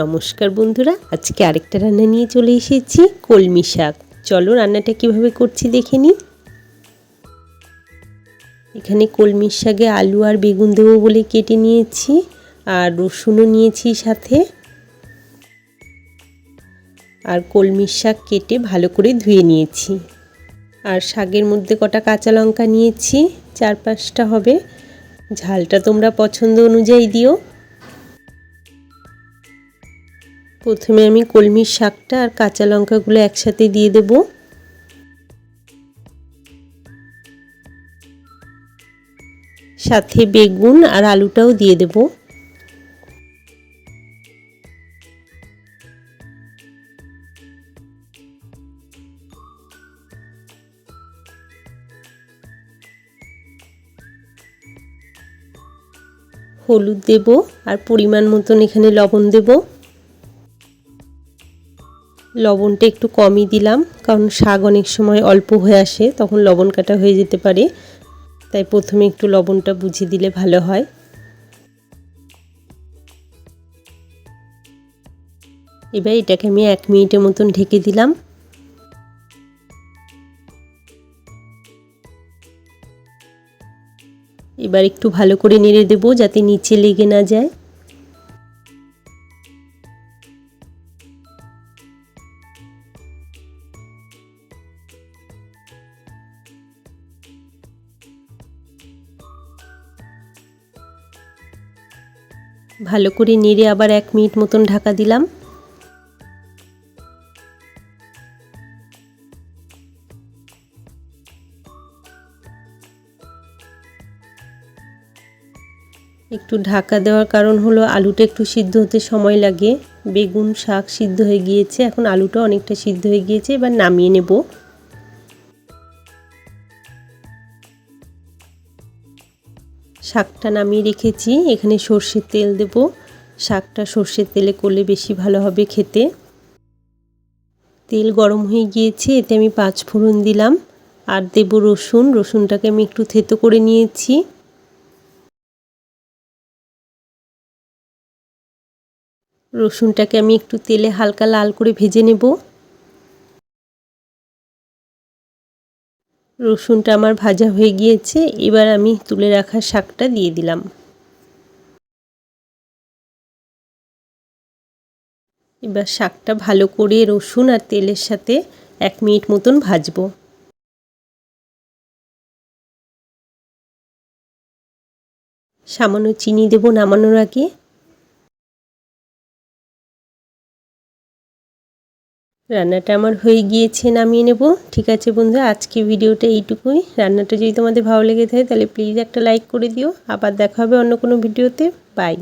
নমস্কার বন্ধুরা, আজকে আরেকটা রান্না নিয়ে চলে এসেছি, কলমি শাক। চলো রান্নাটা কিভাবে করছি দেখে নিই। এখানে কলমি শাকে আলু আর বেগুন দেবো বলে কেটে নিয়েছি, আর রসুনও নিয়েছি সাথে। আর কলমি শাক কেটে ভালো করে ধুয়ে নিয়েছি। আর শাকের মধ্যে কটা কাঁচা লঙ্কা নিয়েছি, 4-5টা হবে। ঝালটা তোমরা পছন্দ অনুযায়ী দিও। প্রথমে আমি কলমির শাকটা আর কাঁচা লঙ্কাগুলো একসাথে দিয়ে দেব। সাথে বেগুন আর আলুটাও দিয়ে দেব। হলুদ দেব আর পরিমাণ মতন এখানে লবণ দেব। লবণটা একটু কমই দিলাম, কারণ শাক অনেক সময় অল্প হয়ে আসে, তখন লবণ কাটা হয়ে যেতে পারে। তাই প্রথমে একটু লবণটা বুঝে দিলে ভালো হয়। এবার এটাকে আমি 1 মিনিটের মতন ঢেকে দিলাম। এবার একটু ভালো করে নেড়ে দেব যাতে নিচে লেগে না যায়। ভালো করে নেড়ে আবার 1 মিনিট মতন ঢাকা দিলাম। একটু ঢাকা দেওয়ার কারণ হলো আলুটা একটু সিদ্ধ হতে সময় লাগে। বেগুন শাক সিদ্ধ হয়ে গিয়েছে, এখন আলুটা অনেকটা সিদ্ধ হয়ে গিয়েছে। এবার নামিয়ে নেব। শাকটা নামিয়ে রেখেছি, এখানে সর্ষের তেল দেব। শাকটা সর্ষের তেলে করলে বেশি ভালো হবে খেতে। তেল গরম হয়ে গিয়েছে, এতে আমি 5 ফোড়ন দিলাম আর দেব রসুন। রসুনটাকে আমি একটু থেতো করে নিয়েছি। রসুনটাকে আমি একটু তেলে হালকা লাল করে ভেজে নেব। রসুনটা আমার ভাজা হয়ে গিয়েছে, এবার আমি তুলে রাখা শাকটা দিয়ে দিলাম। এবার শাকটা ভালো করে রসুন আর তেলের সাথে 1 মিনিট মতন ভাজবো। সামান্য চিনি দেব নামানোর আগে। রান্নাটা আমার হয়ে গিয়েছে, নামিয়ে নেব। ঠিক আছে বন্ধুরা, আজকে ভিডিওটা এইটুকুই। রান্নাটা যদি তোমাদের ভালো লেগে থাকে তাহলে প্লিজ একটা লাইক করে দিও। আবার দেখা হবে অন্য কোনো ভিডিওতে। বাই।